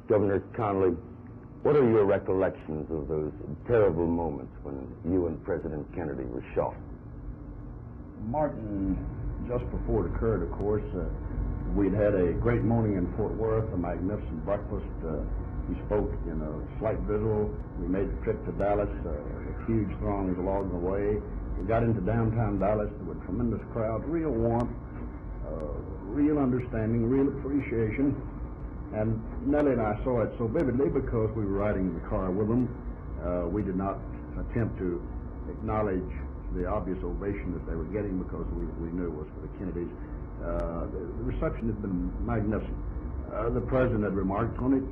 Governor Connally, what are your recollections of those terrible moments when you and President Kennedy were shot? Martin, just before it occurred, of course, we'd had a great morning in Fort Worth, a magnificent breakfast. He spoke in a slight drizzle. We made the trip to Dallas, huge throngs along the way. We got into downtown Dallas. There were tremendous crowds, real warmth, real understanding, real appreciation. And Nellie and I saw it so vividly because we were riding in the car with them. We did not attempt to acknowledge the obvious ovation that they were getting because we knew it was for the Kennedys. The reception had been magnificent. The president had remarked on it.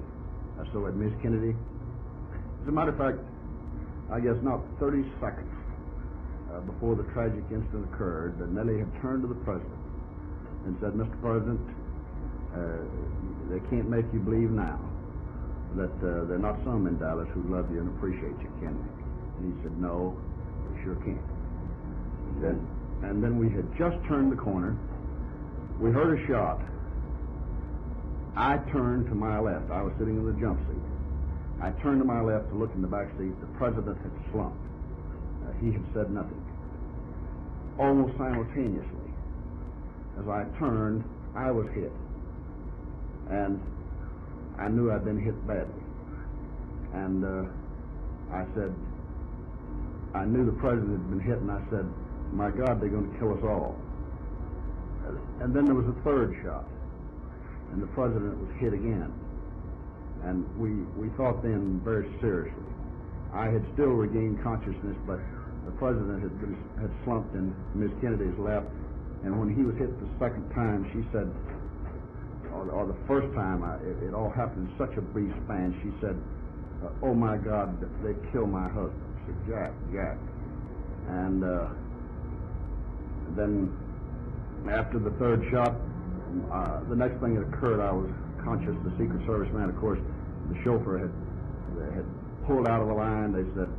So had Miss Kennedy. As a matter of fact, I guess not 30 seconds before the tragic incident occurred, Nellie had turned to the president and said, "Mr. President, they can't make you believe now that there are not some in Dallas who love you and appreciate you, can they?" And he said, "No, they sure can't." And then we had just turned the corner. We heard a shot. I turned to my left. I was sitting in the jump seat. I turned to my left to look in the back seat. The president had slumped. He had said nothing. Almost simultaneously, as I turned, I was hit. And I knew I'd been hit badly. And I said, I knew the president had been hit, and I said, "My God, they're going to kill us all." And then there was a third shot, and the president was hit again. And we thought then very seriously. I had still regained consciousness, but the president had slumped in Miss Kennedy's lap, and when he was hit the second time, she said, or the first time, it all happened in such a brief span, she said, "Oh my God, they killed my husband." I said, Jack. And then after the third shot, the next thing that occurred, I was conscious. The Secret Service man, of course, the chauffeur had pulled out of the line. They said,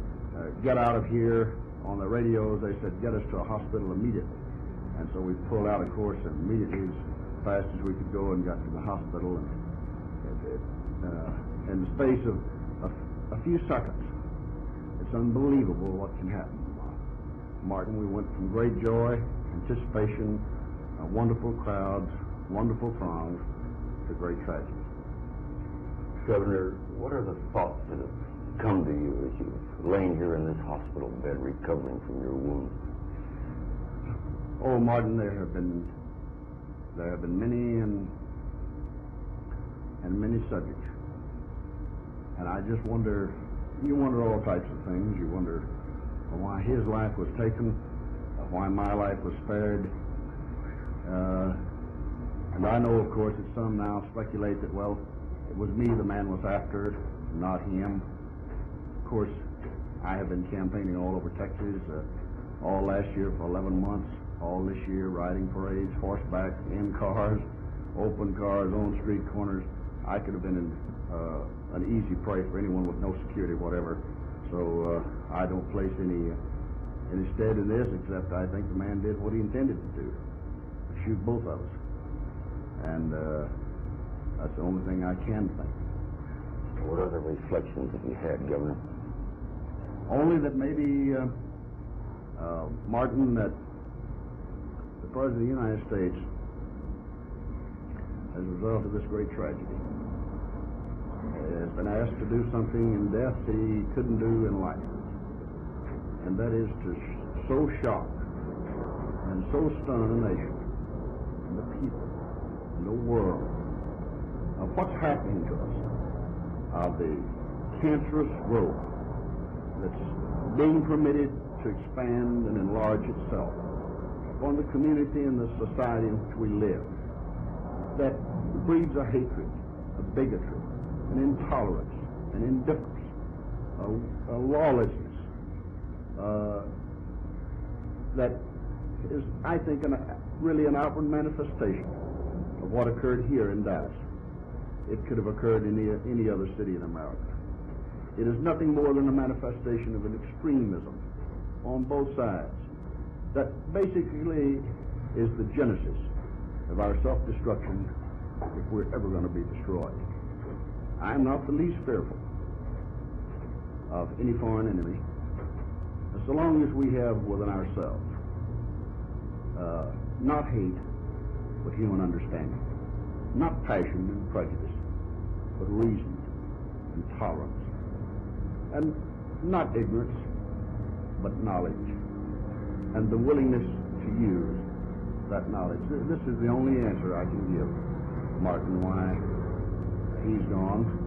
"Get out of here." On the radios, they said, "Get us to a hospital immediately." And so we pulled out, of course, and immediately, as fast as we could go, and got to the hospital. And in the space of a few seconds, it's unbelievable what can happen. Martin, we went from great joy, anticipation, wonderful crowds, wonderful throngs, to great tragedy. Governor, what are the thoughts that have come to you as you've lain here in this hospital bed recovering from your wounds? Oh, Martin, there have been many and many subjects. And I just wonder, you wonder all types of things. You wonder why his life was taken, why my life was spared. And I know, of course, that some now speculate that, well, it was me the man was after, not him. Of course, I have been campaigning all over Texas, all last year for 11 months, all this year riding parades, horseback, in cars, open cars, on street corners. I could have been an easy prey for anyone with no security, whatever. So I don't place any stead in this, except I think the man did what he intended to do, shoot both of us. And that's the only thing I can think. What other reflections have you had, Governor? Only that maybe, Martin, that the President of the United States, as a result of this great tragedy, has been asked to do something in death that he couldn't do in life. And that is to so shock and so stun a nation, and the people, and the world, of what's happening to us, of the cancerous growth that's being permitted to expand and enlarge itself upon the community and the society in which we live, that breeds a hatred, a bigotry, an intolerance, an indifference, a lawlessness that is, I think, really an outward manifestation of what occurred here in Dallas. It could have occurred in any other city in America. It is nothing more than a manifestation of an extremism on both sides that basically is the genesis of our self-destruction if we're ever going to be destroyed. I am not the least fearful of any foreign enemy, so long as we have within ourselves not hate, but human understanding, not passion and prejudice, but reason and tolerance, and not ignorance, but knowledge, and the willingness to use that knowledge. This is the only answer I can give Martin why he's gone.